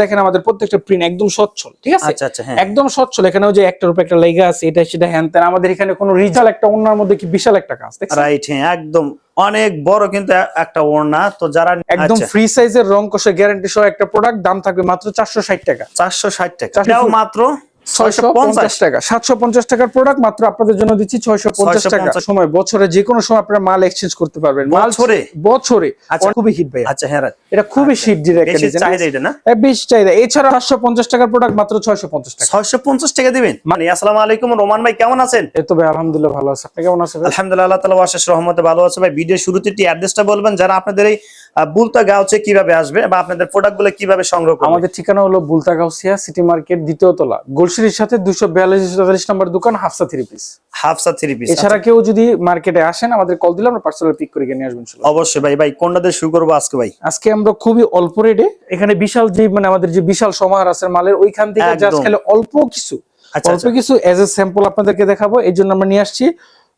দেখেন আমাদের প্রত্যেকটা প্রিন্ট একদম সচ্ছল, ঠিক আছে? আচ্ছা আচ্ছা, হ্যাঁ একদম সচ্ছল। এখানেও যে একটার উপর একটা লেগা আছে, এটা সেটা হ্যান ত্যান। আমাদের এখানে কোনো রিজাল একটা ওনার মধ্যে কি বিশাল একটা কাজ, দেখছেন? রাইট, হ্যাঁ একদম অনেক বড় কিন্তু একটা ওড়না। তো যারা একদম ফ্রি সাইজের রং কষে গ্যারান্টি সহ একটা প্রোডাক্ট, দাম থাকবে মাত্র 460 টাকা। 460 টাকা, এটাও মাত্র 650 টাকা। 750 টাকার প্রোডাক্ট মাত্র আপনাদের জন্য দিচ্ছি 650 টাকা। সময় বছরে যে কোনো সময় আপনারা মাল এক্সচেঞ্জ করতে পারবেন। বছরে আচ্ছা খুবই হিট ভাই। আচ্ছা হ্যাঁ, এটা খুবই হিট ডিরেক্ট চাহিদা এটা না, বেশি চাহিদা। এছাড়া 750 টাকার প্রোডাক্ট মাত্র 650 টাকা। 650 টাকা দিবেন মানে। আসসালামু আলাইকুম রোমান ভাই, কেমন আছেন? এই তো ভাই আলহামদুলিল্লাহ ভালো আছি, আপনি কেমন আছেন? আলহামদুলিল্লাহ, আল্লাহ তাআলার অশেষ রহমতে ভালো আছে ভাই। ভিডিও শুরুতে একটু অ্যাড্রেসটা বলবেন, যারা আপনাদের এই বুলতা গাউচে কিভাবে আসবে বা আপনাদের প্রোডাক্টগুলো কিভাবে সংগ্রহ করবে। আমাদের ঠিকানা হলো বুলতা গাউসিয়া সিটি মার্কেট, দ্বিতীয় তলা, গোলশিরির সাথে 242 নম্বর দোকান, Hafsa three piece. Hafsa three piece. এছাড়া কেউ যদি মার্কেটে আসেন, আমাদের কল দিলে আমরা পার্সোনাল পিক করে নিয়ে আসবেন। অবশ্যই ভাই। ভাই কোনটা দিয়ে শুরু করবো আজকে ভাই? আজকে আমরা খুবই অল্প রেটে, এখানে বিশাল যে মানে আমাদের যে বিশাল সমাহার আছে মালের, ওইখান থেকে জাস্ট খালি অল্প কিছু এজ এ স্যাম্পল আপনাদেরকে দেখাবো। এই জন্য আমরা নিয়ে আসছি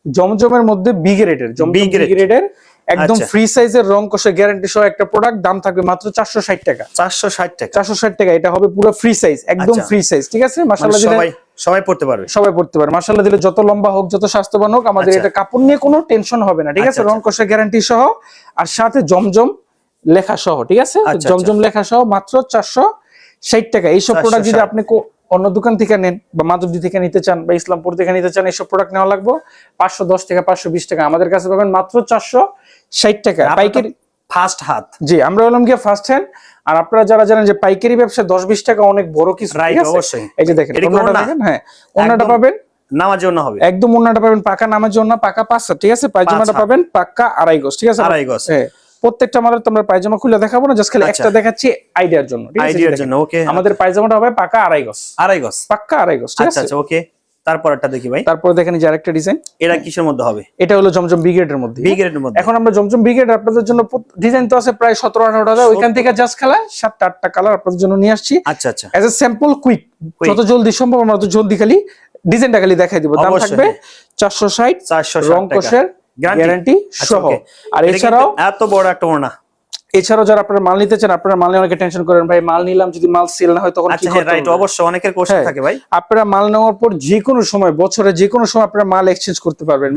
জমজমের মধ্যে বিগ রেটের একদম ফ্রি সাইজের রং কষে গ্যারান্টি সহ একটা প্রোডাক্ট, দাম থাকবে মাত্র 460 টাকা। 460 টাকা, 460 টাকা। এটা হবে পুরো ফ্রি সাইজ, একদম ফ্রি সাইজ, ঠিক আছে? মাশাআল্লাহ দিলে সবাই পড়তে পারবে, মাশাআল্লাহ দিলে যত লম্বা হোক, যত স্বাস্থ্যবান হোক, আমাদের এটা কাপড় নিয়ে কোনো টেনশন হবে না, ঠিক আছে? রং কষে গ্যারান্টি সহ, আর সাথে জমজম লেখা সহ, ঠিক আছে? জমজম লেখা সহ মাত্র 460 টাকা। এইসব প্রোডাক্ট যদি আপনি অন্য দোকান থেকে নেন বা মাধবদী থেকে নিতে চান বা ইসলামপুর থেকে নিতে চান, এইসব প্রোডাক্ট নেওয়া লাগবে 510 টাকা 520 টাকা। আমাদের কাছে পাবেন মাত্র 460 টাকা পাইকারি ফার্স্ট হাত। জি, আমরা হলাম গিয়ে ফার্স্ট হ্যান্ড। আর আপনারা যারা জানেন যে পাইকারি ব্যবসা 10-20 টাকা অনেক বড় কিছু, রাইট? অবশ্যই। এই যে দেখেন ওন্নাটা দেখেন, হ্যাঁ ওন্নাটা পাবেন নামাজি ওন্না হবে, একদম ওন্নাটা পাবেন পাকা নামাজি ওন্না, পাকা 5 হাত, ঠিক আছে? পায়জামাটা পাবেন পাক্কা 2.5 গজ, ঠিক আছে? 2.5 গজ। হ্যাঁ, প্রত্যেকটা মালের তোমরা পায়জামা খুলে দেখাবো না, জাস্ট খালি একটা দেখাচ্ছি আইডিয়ার জন্য, ঠিক আছে? আইডিয়ার জন্য, ওকে। আমাদের পায়জামাটা হবে পাকা 2.5 গজ, 2.5 গজ, পাক্কা 2.5 গজ, ঠিক আছে? আচ্ছা ওকে। তারপরটা দেখি ভাই। তারপর দেখেন যে আরেকটা ডিজাইন, এটা কিসের মধ্যে হবে? এটা হলো জমজম বিগ্রেডের মধ্যে। এখন আমরা জমজম বিগ্রেড আপনাদের জন্য ডিজাইন তো আছে প্রায় 17-18টা, ওইখান থেকে জাস্ট খেলা 7-8টা কালার আপনাদের জন্য নিয়ে আসছি। আচ্ছা আচ্ছা, এজ এ স্যাম্পল কুইক, যত জলদি সম্ভব আমরা তো জলদি খালি ডিজাইনটা খালি দেখাই দিব। দাম থাকবে 460 রং কোষের গ্যারান্টি সহ। আর এছাড়াও এত বড় একটা ওড়না। এছাড়াও যারা আপনারা মাল নিতে চান, আপনারা মাল নিয়ে অনেকে টেনশন করেন, ভাই মাল নিলাম যদি মাল সেল না হয় তখন কি করতে হবে? রাইট, অবশ্যই অনেকের কোশ্চেন থাকে ভাই। আপনারা মাল নেওয়ার পর যে কোনো সময়, বছরে যে কোনো সময় আপনারা মাল এক্সচেঞ্জ করতে পারবেন।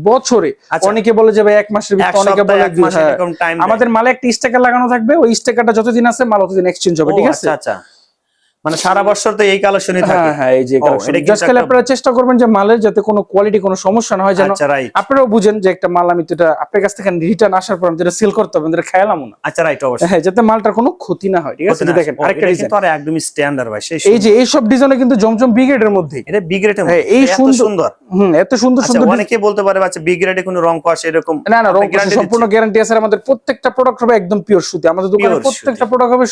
বছরে অনেকে বলে যে ভাই 1 মাসের ভিতরে, অনেকে বলে 2 মাস। আমাদের মালে একটা স্টিকার লাগানো থাকবে, ওই স্টিকারটা যতদিন আছে মাল ততদিন এক্সচেঞ্জ হবে, ঠিক আছে? আচ্ছা, মানে সারা বছর তো এই কালেকশনই থাকে। হ্যাঁ, এই যে কালেকশন জাস্ট খালি আপনারা চেষ্টা করবেন যে মালের যাতে কোনো কোয়ালিটি কোনো সমস্যা না হয়, যেন আপনারাও বুঝেন যে একটা মাল আমি তো এটা আপনার কাছ থেকে রিটার্ন আসার পর আমি যেটা সেল করতে হবে, এটা খেয়ালাম না। আচ্ছা রাইট, অবশ্যই। হ্যাঁ, যাতে মালটার কোনো ক্ষতি না হয়, ঠিক আছে? দেখেন আরেকটা ডিজাইন, কিন্তু একদমই স্ট্যান্ডার্ড ভাই। এই যে এই সব ডিজাইনে কিন্তু জমজম বিগ রেটের মধ্যে, এটা বিগ রেটের মধ্যে, এই সুন্দর, এত সুন্দর সুন্দর। অনেকে বলতে পারে আচ্ছা বিগ রেটে কোনো রং কষ এরকম না, রং কষ সম্পূর্ণ গ্যারান্টি আছে। আমাদের প্রত্যেকটা প্রোডাক্ট হবে একদম পিওর সুতি। আমাদের দোকানে প্রত্যেকটা প্রোডাক্ট হবে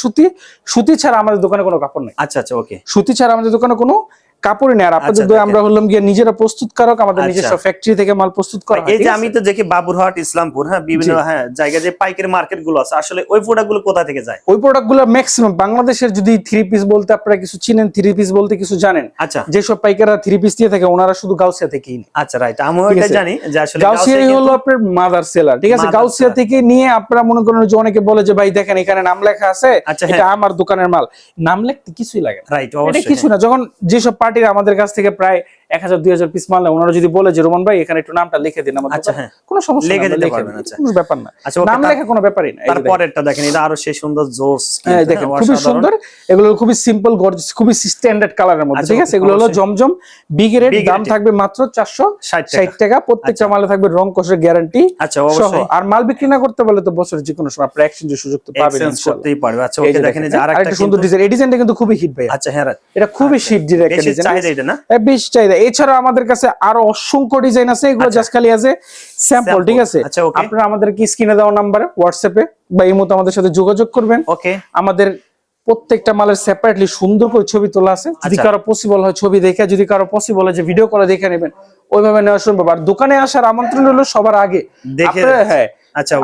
সুতি ছাড়া আমাদের দোকানে কোনো কাপড় নেই। আচ্ছা আচ্ছা, ওকে। সুতি ছাড়া আমাদের দোকানে কোনো কাপড়ই নেই। আর আপনাদের আমরা হলাম গিয়ে নিজেরা প্রস্তুতকারক, আমাদের নিজস্ব ফ্যাক্টরি থেকে মাল প্রস্তুত করা হয়। এই যে আমি তো দেখি বাবুরহাট, ইসলামপুর, হ্যাঁ বিভিন্ন জায়গায় যে পাইকারি মার্কেট গুলো আছে, আসলে ওই প্রোডাক্ট গুলো কোথা থেকে যায়? ওই প্রোডাক্ট গুলো ম্যাক্সিমাম বাংলাদেশের, যদি 3 পিস বলতে আপনারা কিছু চিনেন, 3 পিস বলতে কিছু জানেন, আচ্ছা, যেসব পাইকাররা 3 পিস দিয়ে থাকে ওনারা শুধু গাউসিয়া থেকেই নেয়। আচ্ছা রাইট, আমিও এটা জানি যে আসলে গাউসিয়াই হলো আপনার মাদার সেলার, ঠিক আছে? গাউসিয়া থেকে নিয়ে আপনারা মনে করেন যে অনেকে বলে যে ভাই দেখেন এখানে নাম লেখা আছে, এটা আমার দোকানের মাল। নাম লিখতে কিছুই লাগে না, রাইট? এটা কিছু না। যখন যেসব পার্টিরা আমাদের কাছ থেকে প্রায় 1000-2000 পিস মাল নেয়, ওনারা যদি বলে যে রোমান ভাই এখানে একটু নামটা লিখে দিন আমাদের, কোনো সমস্যা নেই, লিখে দিতে পারবেন। আচ্ছা, কোনো ব্যাপার না, নাম লেখা কোনো ব্যাপারই না। তারপরেরটা দেখেন, এটা আরো সেই সুন্দর জোস, দেখেন খুবই সুন্দর। এগুলো খুবই সিম্পল গর্জিয়াস, খুবই স্ট্যান্ডার্ড কালারের মধ্যে, ঠিক আছে? এগুলো হলো জমজম বিগ রেট, দাম থাকবে মাত্র 460 টাকা। প্রত্যেকটা মালে থাকবে রং কষের গ্যারান্টি সহ। আর মাল বিক্রি না করতে বলে তো বছরের যে কোনো সময় আপনারা এক্সচেঞ্জের সুযোগ তো পাবেন, করতেই পারবে। আচ্ছা ওকে, দেখেন এই যে আরেকটা সুন্দর ডিজাইন, এই ডিজাইনটা কিন্তু খুবই হিট ভাই। আচ্ছা হ্যাঁ, এটা খুবই হিট ডিজাইন, বেশি চাহিদা এটা না? বেশি চাহিদা। এছাড়া আমাদের কাছে আরো অসংখ্য ডিজাইন আছে, এগুলো জাস্ট খালি আছে স্যাম্পল, ঠিক আছে? আপনারা আমাদের কি স্ক্রিনে দেওয়া নম্বরে হোয়াটসঅ্যাপে বা ইমোতে আমাদের সাথে যোগাযোগ করবেন। ওকে, আমাদের প্রত্যেকটা মালের সেপারেটলি সুন্দর করে ছবি তোলা আছে। যদি কারো পসিবল হয় ছবি দেখে, যদি কারো পসিবল হয় যে ভিডিও কলে দেখে নেবেন, ওইভাবে নেওয়া সম্ভব। আর দোকানে আসার আমন্ত্রণ হলো সবার আগে আপনারা, হ্যাঁ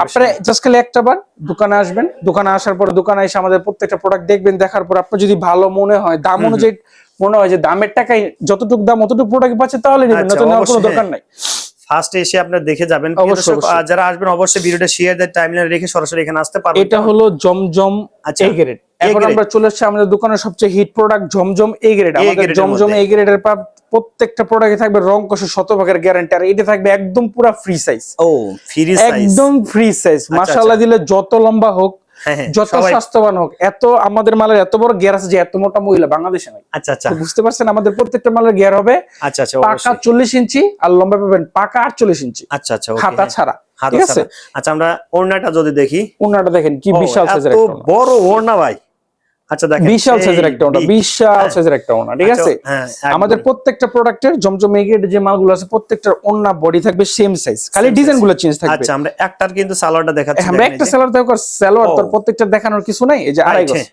আপনারা জাস্ট খালি একটা বার দোকানে আসবেন। দোকানে আসার পর দোকানে এসে আমাদের প্রত্যেকটা প্রোডাক্ট দেখবেন, দেখার পর আপনার যদি ভালো মনে হয়, দাম অনুযায়ী মনে হয় যে দামের টাকায় যতটুকু দাম অতটুকু প্রোডাক্ট পাচ্ছে, তাহলে নেবেন, নতুন নেওয়ার কোনো দরকার নাই। ফার্স্টে এসে আপনারা দেখে যাবেন। যারা আসবেন অবশ্যই ভিডিওটা শেয়ার দিয়ে টাইমলাইনে রেখে সরাসরি এখানে আসতে পারবেন। এটা হলো জমজম এ গ্রেড, এখন আমরা চলে এসেছি আমাদের দোকানের সবচেয়ে hit product Zamzam A grade. আমাদের জমজম এ গ্রেডের প্রত্যেকটা প্রোডাক্টে থাকবে রং কষে শতভাগের গ্যারান্টি, আর এটা থাকবে একদম পুরো ফ্রি সাইজ। ও ফ্রি সাইজ, একদম ফ্রি সাইজ। মাশাআল্লাহ দিলে যত লম্বা হোক, যত স্বাস্থ্যবান হোক, এত আমাদের মালের এত বড় গিয়ার আছে যে এত মোটা মহিলা বাংলাদেশে নাই। আচ্ছা আচ্ছা, বুঝতে পারছেন, আমাদের প্রত্যেকটা মালের গিয়ার হবে আচ্ছা আচ্ছা পাকা 40 ইঞ্চি আর লম্বা পাবেন পাকা 48 ইঞ্চি। আচ্ছা আচ্ছা, হাতা ছাড়া, ঠিক আছে? আচ্ছা আমরা ওড়নাটা যদি দেখি, ওড়নাটা দেখেন কি বিশাল সাইজের একটা ওড়না, বড় ওড়না ভাই। আচ্ছা দেখেন বিশাল সাইজের একটা ওড়না, বিশাল সাইজের একটা ওড়না, ঠিক আছে? আমাদের প্রত্যেকটা প্রোডাক্টের জমজম এ গ্রেডের যে মালগুলো আছে প্রত্যেকটার ওড়না বডি থাকবে সেম সাইজ, খালি ডিজাইনগুলো চেঞ্জ থাকবে। আচ্ছা আমরা একটার কিন্তু সালোয়ারটা দেখাচ্ছি, আমরা একটা সালোয়ার দেখো, সালোয়ার তোর প্রত্যেকটা দেখানোর কিছু নাই। এই যে আড়াই গজ,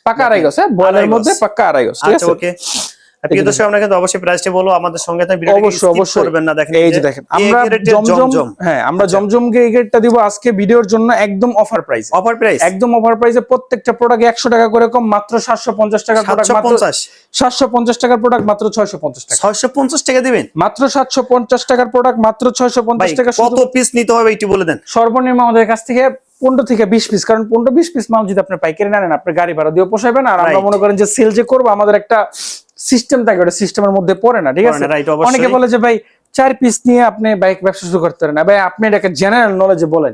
পাকা আড়াই গজ, হ্যাঁ বয়েলের মধ্যে পাকা আড়াই গজ, ঠিক আছে? ওকে, প্রিয় দর্শক আমরা কিন্তু অবশ্যই প্রাইসটা বলবো, আমাদের সঙ্গে থাকবেন, ভিডিওটা স্কিপ করবেন না। দেখেন এই যে দেখেন আমরা জমজম, হ্যাঁ আমরা জমজম এই গ্রেডটা দিব আজকে ভিডিওর জন্য একদম অফার প্রাইস। অফার প্রাইস, একদম অফার প্রাইসে প্রত্যেকটা প্রোডাক্ট 100 টাকা করে কম, মাত্র 750 টাকার প্রোডাক্ট, মাত্র 750 টাকার প্রোডাক্ট মাত্র 650 টাকা। 650 টাকা দিবেন মাত্র 750 টাকার প্রোডাক্ট মাত্র 650 টাকা। কত পিস নিতে হবে একটু বলে দেন। সর্বনিম্ন আমাদের কাছ থেকে 15 থেকে 20 পিস, কারণ 15-20 পিস মাল যদি আপনি পাইকারি নেন আপনার গাড়ি ভাড়া দিয়ে পোষাবেন। আর আমরা মনে করেন যে সেল যে করবো আমাদের একটা সিস্টেম থাকে, ওটা সিস্টেমের মধ্যে পড়ে না, ঠিক আছে? অনেকে বলে যে ভাই 4 পিস নিয়ে আপনি বাইক ব্যবসা শুরু করতে পারেন না, ভাই আপনি এটাকে জেনারেল নলেজে বলেন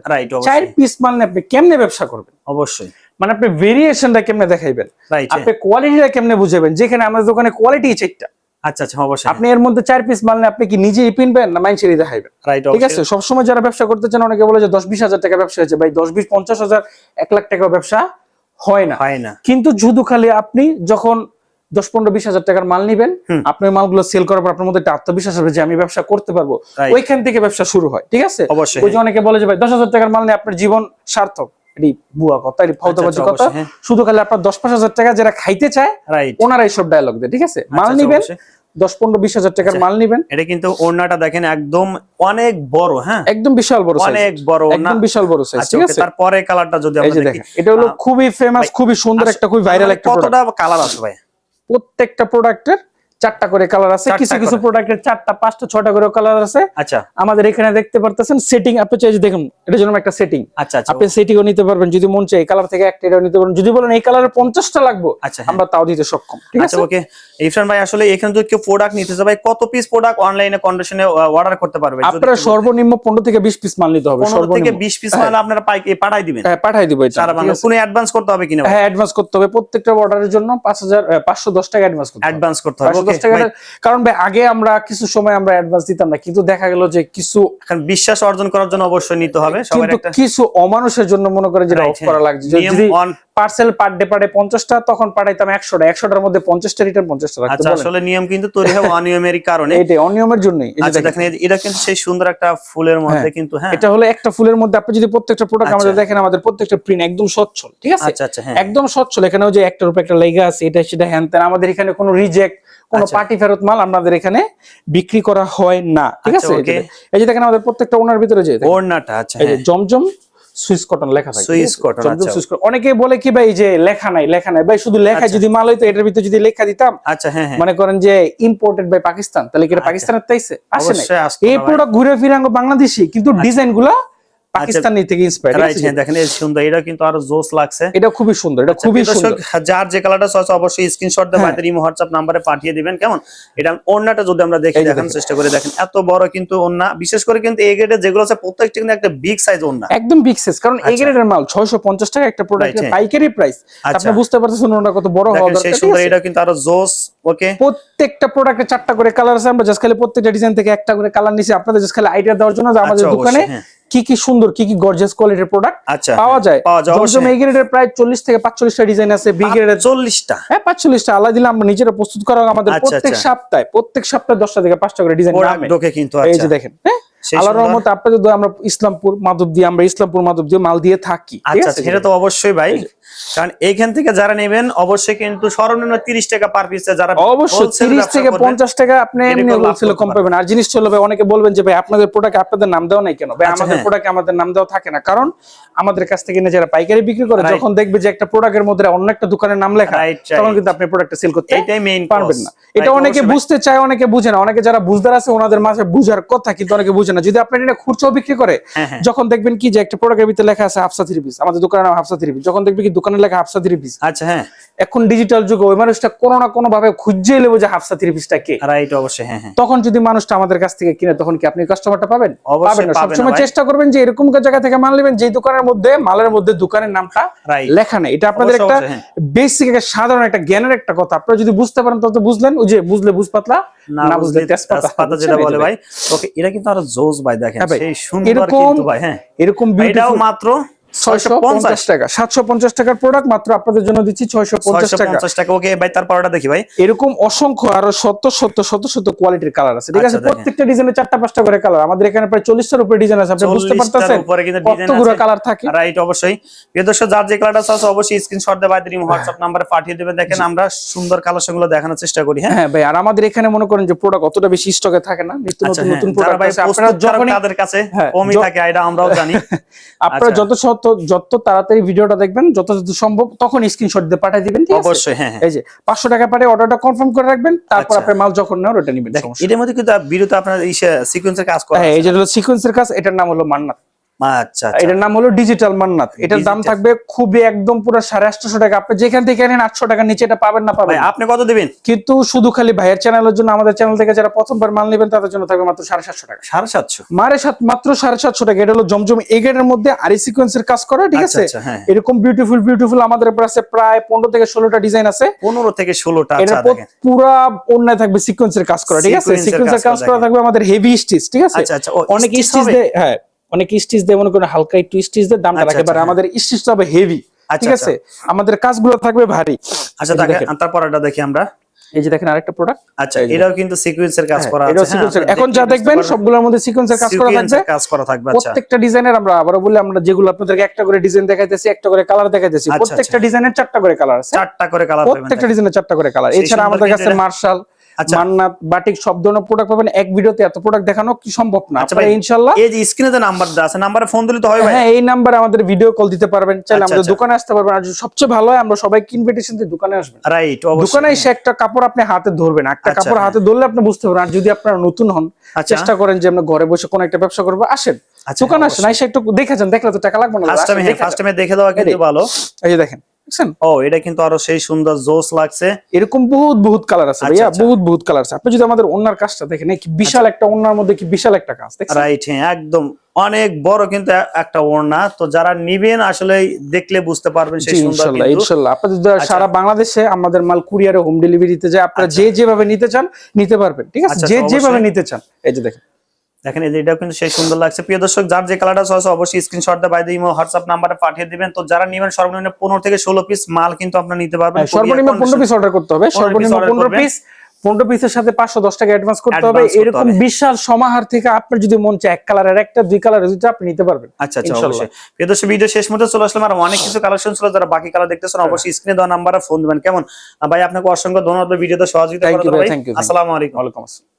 4 পিস মাল নিয়ে আপনি কেমনে ব্যবসা করবেন? অবশ্যই, মানে আপনি ভেরিয়েশনটা কেমনে দেখাইবেন, আপনি কোয়ালিটিটা কেমনে বুঝাবেন, যেখানে আমাদের দোকানে কোয়ালিটি 4টা। আচ্ছা আচ্ছা, অবশ্যই আপনি এর মধ্যে 4 পিস মাল নিয়ে আপনি কি নিজেই কিনবেন না মাইনছেরই দেখাইবেন? ঠিক আছে? সবসময় যারা ব্যবসা করতে চান অনেকে বলে যে 10-20 হাজার টাকা ব্যবসা হয়েছে, ভাই 10-20-50 হাজার 1 লাখ টাকা ব্যবসা হয় না। কিন্তু শুধু খালি আপনি যখন 10-15-20 হাজার টাকার মাল নিবেন, আপনি মালগুলো সেল করার পর আপনার মধ্যে একটা আত্মবিশ্বাস হবে যে আমি ব্যবসা করতে পারবো, ওইখান থেকে ব্যবসা শুরু হয়, ঠিক আছে? ওই যে অনেকে বলে যে ভাই 10 হাজার টাকার মাল নিয়ে আপনার জীবন সার্থক, এটি বুয়া কথা, এটি ফাউতাবাজি কথা। শুধু খালি আপনার 10-5 হাজার টাকা যারা খাইতে চায় ওনারা এইসব ডায়লগ দেয়, ঠিক আছে? মাল নিবেন 10-15-20 হাজার টাকার মাল নিবেন। এটা কিন্তু ওড়নাটা দেখেন একদম অনেক বড়, হ্যাঁ একদম বিশাল বড় সাইজ, অনেক বড় ওড়না, একদম বিশাল বড় সাইজ, ঠিক আছে? তারপরে কালারটা যদি আমরা দেখি, এটা হলো খুবই ফেমাস, খুবই সুন্দর একটা, খুবই ভাইরাল একটা কতটা কালার আছে ভাই? প্রত্যেকটা প্রোডাক্টের 4টা করে কালার আছে, কিছু কিছু প্রোডাক্টের 4টা 5টা 6টা করে কালার আছে। আচ্ছা আমাদের এখানে দেখতে পারতেছেন সেটিং, আপনি চাইলে দেখুন এটার জন্য একটা সেটিং। আচ্ছা আচ্ছা, আপনি সেটিংও নিতে পারবেন, যদি মন চায় এই কালার থেকে একটা এটাও নিতে পারবেন, যদি বলেন এই কালারের 50টা লাগবে আমরা তাও দিতে সক্ষম, ঠিক আছে? ওকে ইরফান ভাই, আসলে এখানে যদি কেউ প্রোডাক্ট নিতে চায় ভাই কত পিস প্রোডাক্ট অনলাইনে কন্ডিশনে অর্ডার করতে পারবে? আপনারা সর্বনিম্ন 15 থেকে 20 পিস মাল নিতে হবে। 15 থেকে 20 পিস মাল আপনারা পাঠাই দিবেন? হ্যাঁ পাঠাই দিব। এটা কোনো অ্যাডভান্স করতে হবে কিনা? হ্যাঁ অ্যাডভান্স করতে হবে, প্রত্যেকটা অর্ডারের জন্য 510 টাকা অ্যাডভান্স করতে হবে। কারণ ভাই আগে আমরা কিছু সময় আমরা অ্যাডভান্স দিতাম না, কিন্তু দেখা গেল যে কিছু এখন বিশ্বাস অর্জন করার জন্য অবশ্যই নিতে হবে সবার একটা, কিছু অমানুষের জন্য মনে করে যেটা অফ করা লাগছে। যদি পার্সেল পার ডে পারে 50টা, তখন পাঠাইতাম 100টা, 100টার মধ্যে 50টা রিটার্ন 50টা রাখতে। আচ্ছা আসলে নিয়ম কিন্তু তৈরি হয় অনিয়মের কারণে, এইটাই অনিয়মের জন্যই। আচ্ছা দেখেন এটা কিন্তু সেই সুন্দর একটা ফুলের মধ্যে, কিন্তু হ্যাঁ এটা হলো একটা ফুলের মধ্যে। আপনি যদি প্রত্যেকটা প্রোডাক্ট আমাদের দেখেন, আমাদের প্রত্যেকটা প্রিন্ট একদম স্বচ্ছল, ঠিক আছে? আচ্ছা আচ্ছা, হ্যাঁ একদম স্বচ্ছল। এখানেও যে একটার উপর একটা লেগা আছে, এটা সেটা হ্যান ত্যান, আমাদের এখানে কোনো রিজেক্ট, কোনো পার্টি ফেরত মাল আমাদের এখানে বিক্রি করা হয় না, ঠিক আছে? এই যে দেখেন আমাদের প্রত্যেকটা ওনার ভিতরে যে ওড়নাটা, আচ্ছা এই যে জমজম সুইস কটন লেখা থাকে, সুইস কটন। আচ্ছা অনেকে বলে কি ভাই যে লেখা নাই ভাই, শুধু লেখা যদি মাল হইতো এটার ভিতরে যদি লেখা দিতাম, আচ্ছা হ্যাঁ মনে করেন যে ইম্পোর্টেড বাই পাকিস্তান, তাহলে কি এটা পাকিস্তানের তাইছে? আসে না। এই প্রোডাক্ট ঘুরে ফিরে বাংলাদেশি, কিন্তু ডিজাইন গুলা পাকিস্তানি থেকে ইন্সপায়ার্ড। রাইট, হ্যাঁ দেখেন এই সুন্দর, এটা কিন্তু আরো জোস লাগছে, এটা খুবই সুন্দর, এটা খুবই সুন্দর। যার যে কালারটা চাইছে অবশ্যই স্ক্রিনশট দিয়ে আমাদের ইমো হোয়াটসঅ্যাপ নম্বরে পাঠিয়ে দিবেন, কেমন? এটা ওড়নাটা যদি আমরা দেখি, দেখার চেষ্টা করে দেখেন এত বড় কিন্তু ওড়না, বিশেষ করে কিন্তু এই গ্রেডের যেগুলো আছে প্রত্যেকটা কিন্তু একটা বিগ সাইজ ওড়না, একদম বিগ সাইজ। কারণ এই গ্রেডের মাল 650 টাকা একটা প্রোডাক্টের পাইকারি প্রাইস, আপনি বুঝতে পারতেছেন ওড়না কত বড় হওয়া দরকার। সেই সুন্দর, এটা কিন্তু আরো জোস। ওকে প্রত্যেকটা প্রোডাক্টে 4টা করে কালার আছে, আমরা জাস্ট খালি প্রত্যেকটা ডিজাইন থেকে একটা করে কালার নিছি আপনাদের জাস্ট খালি আইডিয়া দেওয়ার জন্য যে আমাদের দোকানে কি কি সুন্দর, কি কি গর্জিয়াস কোয়ালিটির প্রোডাক্ট পাওয়া যায়। জমজম এই গ্রেডের প্রায় 40 থেকে 45টা ডিজাইন আছে, বি গ্রেডের 40টা, হ্যাঁ 45টা আল্লাহ দিলে আমরা নিজেরা প্রস্তুত করা। আমাদের প্রত্যেক সপ্তাহে 10টা থেকে 5টা করে ডিজাইন নামে ঢোকে কিন্তু। এই যে দেখেন, হ্যাঁ আল্লাহর রহমতে আপনাদের আমরা ইসলামপুর মাধব দিয়ে মাল দিয়ে থাকি। আচ্ছা সেটা তো অবশ্যই ভাই, কারণ এইখান থেকে যারা নেবেন অবশ্যই কিন্তু সর্বনিম্ন 30 টাকা পার পিস, যারা অবশ্যই 30 থেকে 50 টাকা আপনি এমনি হোলসেলে কম পাবেন। আর জিনিস চলবে, অনেকে বলবেন যে ভাই আপনাদের প্রোডাক্ট আপনাদের নাম দেওয়া নাই কেন? ভাই আমাদের প্রোডাক্ট আমাদের নাম দেওয়া থাকে না, কারণ আমাদের কাছ থেকে যারা পাইকারি বিক্রি করে যখন দেখবে যে একটা প্রোডাক্টের মধ্যে অন্য একটা দোকানের নাম লেখা, তখন কিন্তু আপনি প্রোডাক্টটা সেল করতে পারবেন না। এটা অনেকে বুঝতে চায়, অনেকে বুঝে না। অনেকে যারা বুঝদার আছে ওনাদের মাঝে বুঝার কথা, কিন্তু অনেকে বুঝে বোঝে না। যদি আপনি এটা খুচরো বিক্রি করে, যখন দেখবেন কি যে একটা প্রোডাক্টের ভিতরে লেখা আছে হাফসা 3 পিস, আমাদের দোকানের নাম হাফসা 3 পিস, যখন দেখবেন কি দোকানে লেখা হাফসা 3 পিস, আচ্ছা হ্যাঁ, এখন ডিজিটাল যুগে ওই মানুষটা কোনো না কোনো ভাবে খুঁজে নেবো যে হাফসা 3 পিসটা কে। রাইট, অবশ্যই হ্যাঁ হ্যাঁ। তখন যদি মানুষটা আমাদের কাছ থেকে কিনে, তখন কি আপনি কাস্টমারটা পাবেন? অবশ্যই পাবেন না। পাবেন না সবসময় ভাই। চেষ্টা করবেন যে এরকম জায়গা থেকে মাল নেবেন যে দোকানের মধ্যে মালের মধ্যে দোকানের নামটা Right. লেখা নেই। এটা আপনাদের অবশ্যই, একটা অবশ্যই, হ্যাঁ। বেসিক একটা সাধারণ একটা জ্ঞানের একটা কথা। আপনারা যদি বুঝতে পারেন তত বুঝলেন, ওই যে বুঝলে বুঝ পাতলা, না বুঝলে তেজপাতা যেটা বলে ভাই। ওকে, এটা কিন্তু আরো জোস ভাই, দেখেন হ্যাঁ ভাই, সেই সুন্দর এরকম কিন্তু ভাই। হ্যাঁ, এরকম এটাও বিউটিফুল মাত্র 650 টাকা, 750 টাকার প্রোডাক্ট মাত্র আপনাদের জন্য দিচ্ছি 650 টাকা। 650 টাকা। ওকে ভাই, তারপর ওটা দেখি ভাই। এরকম অসংখ্য আরো শত কোয়ালিটির কালার আছে, ঠিক আছে? আচ্ছা, দেখেন। প্রত্যেকটা ডিজাইনে 4টা 5টা করে কালার। আমাদের এখানে প্রায় 40টার উপরে ডিজাইন আছে, আপনি বুঝতে 40টার পারতেছেন উপরে কিন্তু ডিজাইন কতগুলো আছে। কালার থাকে। রাইট, অবশ্যই। প্রিয় দর্শক, যার যে কালারটা আছে অবশ্যই স্ক্রিনশট দিয়ে ভাইদের হোয়াটসঅ্যাপ নম্বরে পাঠিয়ে দিবেন। দেখেন আমরা সুন্দর কালেকশন গুলো দেখানোর চেষ্টা করি। হ্যাঁ হ্যাঁ ভাই, আর আমাদের এখানে মনে করেন যে প্রোডাক্ট অতটা বেশি স্টকে থাকে না, নিত্য আচ্ছা, নতুন হ্যাঁ। নতুন যারা প্রোডাক্ট ভাই আছে। আপনারা প্রস্তুতকারক যখনই তাদের কাছে হ্যাঁ, কমই থাকে, এটা আমরাও জানি। আপনারা আচ্ছা। যত তাড়াতাড়ি ভিডিওটা দেখবেন, যত সম্ভব তখন স্ক্রিনশট দিয়ে পাঠিয়ে দিবেন, ঠিক আছে? অবশ্যই, হ্যাঁ হ্যাঁ। এই যে 500 টাকা পারে অর্ডারটা কনফার্ম করে রাখবেন, তারপর আচ্ছা। আপনার মাল যখন নেওয়ার ওটা নেবেন। দেখ, এটার মধ্যে কিন্তু ভিডিওতে আপনার এই সিকোয়েন্সের কাজ করা হ্যাঁ, আছে। এই যে হলো সিকোয়েন্সের কাজ, এটার নাম হলো মান্নাত। আচ্ছা, এটার নাম হলো ডিজিটাল মান্নাত। এটার দাম Digital। থাকবে খুবই একদম পুরো 850 টাকা। আপনি যেখান থেকে নেন 800 টাকার নিচে এটা পাবেন না, পাবেন ভাই না। আপনি কত দিবেন? কিন্তু শুধু খালি ভাইয়ের চ্যানেলের জন্য, আমাদের চ্যানেল থেকে যারা প্রথমবার মাল নেবেন তাদের জন্য থাকবে মাত্র 750 টাকা। 750? মাত্র 750 টাকা। এটা হলো জমজম এগেটের মধ্যে আরি সিকোয়েন্সের কাজ করা, ঠিক আচ্ছা, আছে? আচ্ছা, হ্যাঁ। এরকম বিউটিফুল আমাদের কাছে প্রায় 15 থেকে 16টা ডিজাইন আছে। 15 থেকে 16টা। এটা আচ্ছা, দেখেন পুরা অন্যায় থাকবে সিকোয়েন্সের কাজ করা, ঠিক আছে? Sequence-এর সিকোয়েন্সের কাজ কাজ করা করা থাকবে আমাদের হেভি স্টিচ, ঠিক আছে? আচ্ছা, আচ্ছা। ও, অনেক stitch স্টিচ হবে? দেয়, হ্যাঁ অনেক স্টিচ দেয়, মনে করেন হালকা একটু স্টিচ দেয়, দামটা আচ্ছা, রাখে। আচ্ছা, আমাদের স্টিচটা হবে হেভি, আচ্ছা, ঠিক আছে? আমাদের কাজগুলো থাকবে ভারী। আচ্ছা, এই যে দেখেন, তারপর এটা দেখি আমরা। এই যে দেখেন আরেকটা প্রোডাক্ট। আচ্ছা, এটাও কিন্তু সিকোয়েন্সের কাজ করা এটাও আছে। হ্যাঁ, সিকোয়েন্সের। আপনারা এখন দেখলে যা বুঝতে দেখবেন পারবেন। সবগুলোর মধ্যে সিকোয়েন্সের কাজ করা থাকবে। সিকোয়েন্সের কাজ করা থাকবে। আচ্ছা, প্রত্যেকটা ডিজাইনের আমরা আবারো বলি, আমরা যেগুলো আপনাদেরকে একটা করে ডিজাইন দেখাইতেছি, একটা করে কালার দেখাইতেছি। আচ্ছা, প্রত্যেকটা ডিজাইনের 4টা করে কালার আছে। 4টা করে কালার পাবেন। প্রত্যেকটা ডিজাইনের 4টা করে কালার। সেই এছাড়া সুন্দর আমাদের কিন্তু কাছে এটা। মার্শাল, আচ্ছা। মান্নাত, বাটিক সব ধরনের প্রোডাক্ট পাবেন। এক ভিডিওতে এত প্রোডাক্ট দেখানো কি সম্ভব না। আচ্ছা আপনারা ভাই, ইনশাআল্লাহ এই যে স্ক্রিনে যে নাম্বার দেওয়া আছে, নাম্বারে ফোন দিলে তো হয় ভাই? হ্যাঁ, এই নাম্বারে আমাদের ভিডিও কল দিতে পারবেন, চাইলে আচ্ছা, আমাদের আচ্ছা। দোকানে আসতে পারবেন। আর সবচেয়ে ভালো হয় আমরা সবাইকে ইনভিটেশন দিয়ে দোকানে আসবেন। রাইট, অবশ্যই। দোকানে এসে একটা কাপড় আপনি হাতে ধরবেন, একটা আচ্ছা, কাপড় হ্যাঁ। হাতে ধরলে আপনি বুঝতে পারবেন। আর যদি আপনারা নতুন হন, আচ্ছা। চেষ্টা করেন যে আমরা ঘরে বসে কোনো একটা ব্যবসা করবো, আসেন আচ্ছা, দোকানে হ্যাঁ, আসেন, এসে একটু দেখে যান, দেখলে তো টাকা লাগবে না। ফার্স্ট টাইমে, হ্যাঁ, ফার্স্ট টাইমে দেখে দেওয়া কিন্তু ভালো। এই যে দেখেন, দেখছেন? ও, এটা কিন্তু আরো সেই সুন্দর জোস লাগছে। এরকম বহুত কালার আছে ভাইয়া, বহুত কালার আছে। আপনি যদি আমাদের ওন্নার কাজটা দেখেন, কি বিশাল একটা ওন্নার মধ্যে কি বিশাল একটা কাজ, দেখছেন? রাইট, হ্যাঁ, একদম অনেক বড় কিন্তু একটা ওড়না। তো যারা নিবেন আসলে দেখলে বুঝতে পারবেন সেই সুন্দর ইনশাআল্লাহ, কিন্তু। ইনশাআল্লাহ। আপনাদের সারা বাংলাদেশে আমাদের মাল কুরিয়ারে হোম ডেলিভারিতে যায়। আপনারা যে যেভাবে নিতে চান নিতে পারবেন, ঠিক আছে? আচ্ছা, যে তো যেভাবে অবশ্যই। নিতে চান। এই যে দেখেন, দেখেন, এই যে এটাও কিন্তু সেই সুন্দর লাগছে। প্রিয় দর্শক, যার যে কালারটা চয়েস অবশ্যই স্ক্রিনশট দিয়ে বাইরে ইমো হোয়াটসঅ্যাপ নাম্বারে পাঠিয়ে দিবেন। তো যারা নিবেন সর্বনিম্ন 15 থেকে 16 পিস মাল কিন্তু আপনারা নিতে পারবেন। সর্বনিম্ন 15 পিস অর্ডার করতে হবে। সর্বনিম্ন 15 পিস, 15 পিসের সাথে 510 টাকা অ্যাডভান্স করতে হবে। এরকম বিশাল সমাহার থেকে আপনার যদি মন চায় এক কালারের একটা, দুই কালারের দুইটা আপনি নিতে পারবেন। আচ্ছা, আচ্ছা, অবশ্যই। প্রিয় দর্শক, ভিডিও শেষ মুহূর্তে চলে আসলাম। আর অনেক কিছু কালেকশন ছিল, যারা বাকি কালার দেখতেছেন অবশ্যই স্ক্রিনে দেওয়া নাম্বারে ফোন দিবেন। কেমন ভাই, আপনাকে অসংখ্য ধন্যবাদ ভিডিওতে সহযোগিতা করার জন্য ভাই। আসসালামু আলাইকুম। ওয়ালাইকুম আসসালাম।